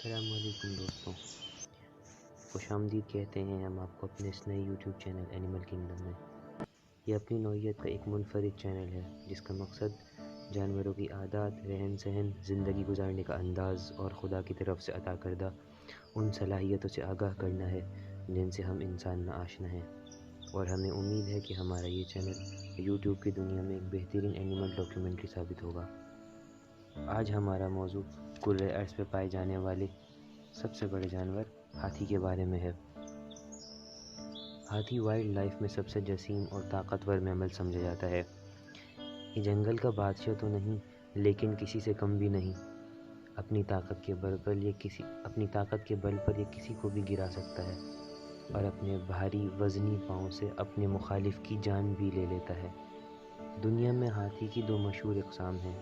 السلام علیکم دوستوں، خوش آمدید کہتے ہیں ہم آپ کو اپنے اس نئے یوٹیوب چینل اینیمل کنگڈم میں۔ یہ اپنی نوعیت کا ایک منفرد چینل ہے جس کا مقصد جانوروں کی عادات، رہن سہن، زندگی گزارنے کا انداز اور خدا کی طرف سے عطا کردہ ان صلاحیتوں سے آگاہ کرنا ہے جن سے ہم انسان ناآشنا ہیں، اور ہمیں امید ہے کہ ہمارا یہ چینل یوٹیوب کی دنیا میں ایک بہترین اینیمل ڈاکیومنٹری ثابت ہوگا۔ آج ہمارا موضوع کرۂ ارض پہ پائے جانے والے سب سے بڑے جانور ہاتھی کے بارے میں ہے۔ ہاتھی وائلڈ لائف میں سب سے جسیم اور طاقتور میمل سمجھا جاتا ہے۔ یہ جنگل کا بادشاہ تو نہیں، لیکن کسی سے کم بھی نہیں۔ اپنی طاقت کے بل پر یہ کسی کو بھی گرا سکتا ہے اور اپنے بھاری وزنی پاؤں سے اپنے مخالف کی جان بھی لے لیتا ہے۔ دنیا میں ہاتھی کی دو مشہور اقسام ہیں،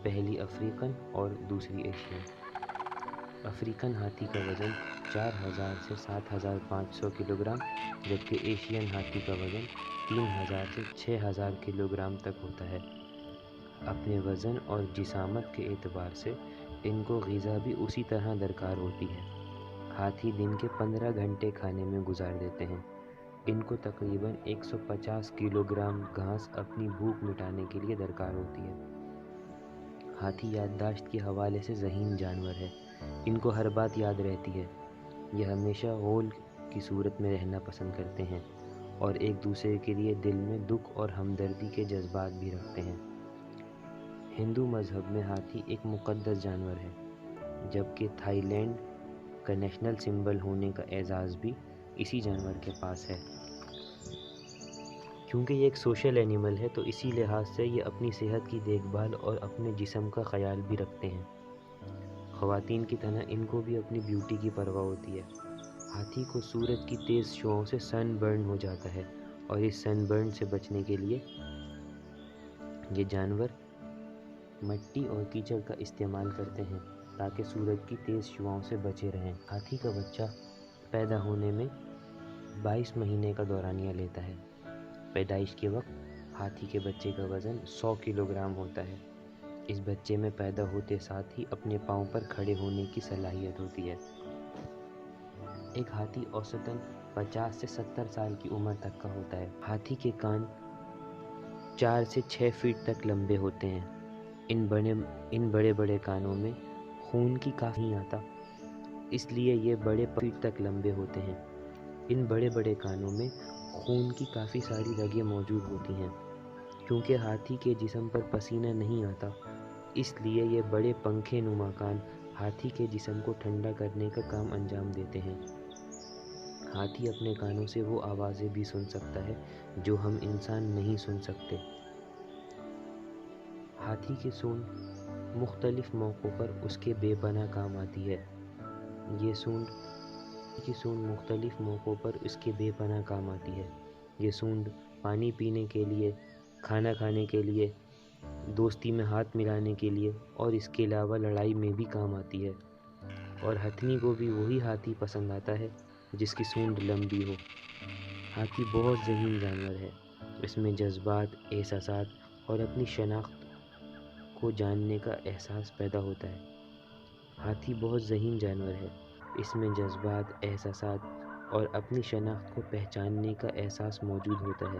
پہلی افریقن اور دوسری ایشین۔ افریقن ہاتھی کا وزن 4000 سے 7500 کلو گرام، جبکہ ایشین ہاتھی کا وزن 3000 سے 6000 کلو گرام تک ہوتا ہے۔ اپنے وزن اور جسامت کے اعتبار سے ان کو غذا بھی اسی طرح درکار ہوتی ہے۔ ہاتھی دن کے 15 گھنٹے کھانے میں گزار دیتے ہیں۔ ان کو تقریباً 150 کلو گرام گھاس اپنی بھوک مٹانے کے لیے درکار ہوتی ہے۔ ہاتھی یادداشت کے حوالے سے ذہین جانور ہے۔ ان کو ہر بات یاد رہتی ہے۔ یہ ہمیشہ غول کی صورت میں رہنا پسند کرتے ہیں اور ایک دوسرے کے لیے دل میں دکھ اور ہمدردی کے جذبات بھی رکھتے ہیں۔ ہندو مذہب میں ہاتھی ایک مقدس جانور ہے، جبکہ تھائی لینڈ کا نیشنل سمبل ہونے کا اعزاز بھی اسی جانور کے پاس ہے۔ کیونکہ یہ ایک سوشل اینیمل ہے تو اسی لحاظ سے یہ اپنی صحت کی دیکھ بھال اور اپنے جسم کا خیال بھی رکھتے ہیں۔ خواتین کی طرح ان کو بھی اپنی بیوٹی کی پرواہ ہوتی ہے۔ ہاتھی کو سورج کی تیز شعاؤں سے سن برن ہو جاتا ہے، اور اس سن برن سے بچنے کے لیے یہ جانور مٹی اور کیچڑ کا استعمال کرتے ہیں تاکہ سورج کی تیز شعاؤں سے بچے رہیں۔ ہاتھی کا بچہ پیدا ہونے میں 22 مہینے کا دورانیہ لیتا ہے۔ پیدائش کے وقت ہاتھی کے بچے کا وزن 100 کلو گرام ہوتا ہے۔ اس بچے میں پیدا ہوتے ساتھ ہی اپنے پاؤں پر کھڑے ہونے کی صلاحیت ہوتی ہے۔ ایک ہاتھی اوسطاً 50 سے 70 سال کی عمر تک کا ہوتا ہے۔ ہاتھی کے کان 4 سے 6 فٹ تک لمبے ہوتے ہیں۔ ان بڑے بڑے کانوں میں خون کی کافی نہیں آتا، اس لیے یہ بڑے فٹ تک لمبے ہوتے ہیں۔ ان بڑے بڑے کانوں میں خون کی کافی ساری رگیں موجود ہوتی ہیں۔ کیونکہ ہاتھی کے جسم پر پسینہ نہیں آتا، اس لیے یہ بڑے پنکھے نما کان ہاتھی کے جسم کو ٹھنڈا کرنے کا کام انجام دیتے ہیں۔ ہاتھی اپنے کانوں سے وہ آوازیں بھی سن سکتا ہے جو ہم انسان نہیں سن سکتے۔ ہاتھی کی سونڈ مختلف موقعوں پر اس کے بے پناہ کام آتی ہے۔ یہ سونڈ پانی پینے کے لیے، کھانا کھانے کے لیے، دوستی میں ہاتھ ملانے کے لیے اور اس کے علاوہ لڑائی میں بھی کام آتی ہے۔ اور ہتھنی کو بھی وہی ہاتھی پسند آتا ہے جس کی سونڈ لمبی ہو۔ ہاتھی بہت ذہین جانور ہے۔ اس میں جذبات، احساسات اور اپنی شناخت کو جاننے کا احساس پیدا ہوتا ہے۔ ہاتھی بہت ذہین جانور ہے۔ اس میں جذبات، احساسات اور اپنی شناخت کو پہچاننے کا احساس موجود ہوتا ہے۔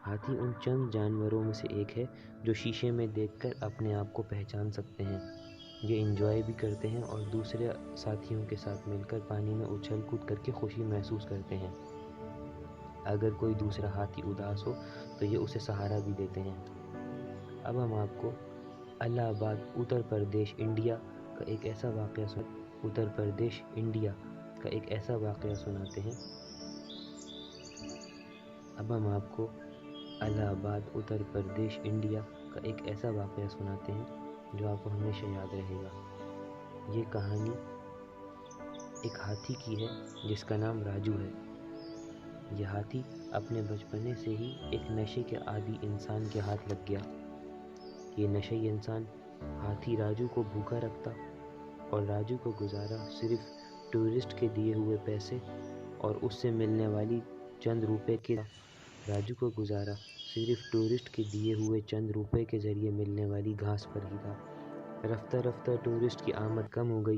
ہاتھی ان چند جانوروں میں سے ایک ہے جو شیشے میں دیکھ کر اپنے آپ کو پہچان سکتے ہیں۔ یہ انجوائے بھی کرتے ہیں اور دوسرے ساتھیوں کے ساتھ مل کر پانی میں اچھل کود کر کے خوشی محسوس کرتے ہیں۔ اگر کوئی دوسرا ہاتھی اداس ہو تو یہ اسے سہارا بھی دیتے ہیں۔ اب ہم آپ کو الہ آباد، اتر پردیش، انڈیا کا ایک ایسا واقعہ سناتے ہیں۔ اب ہم آپ کو الہ آباد، اتر پردیش، انڈیا کا ایک ایسا واقعہ سناتے ہیں جو آپ کو ہمیشہ یاد رہے گا۔ یہ کہانی ایک ہاتھی کی ہے جس کا نام راجو ہے۔ یہ ہاتھی اپنے بچپنے سے ہی ایک نشے کے عادی انسان کے ہاتھ لگ گیا۔ یہ نشئی انسان ہاتھی راجو کو بھوکا رکھتا اور راجو کا گزارا صرف ٹورسٹ کے دیے ہوئے پیسے اور اس سے ملنے والی چند روپے کے ذریعے ملنے والی گھاس پر ہی تھا۔ رفتہ رفتہ ٹورسٹ کی آمد کم ہو گئی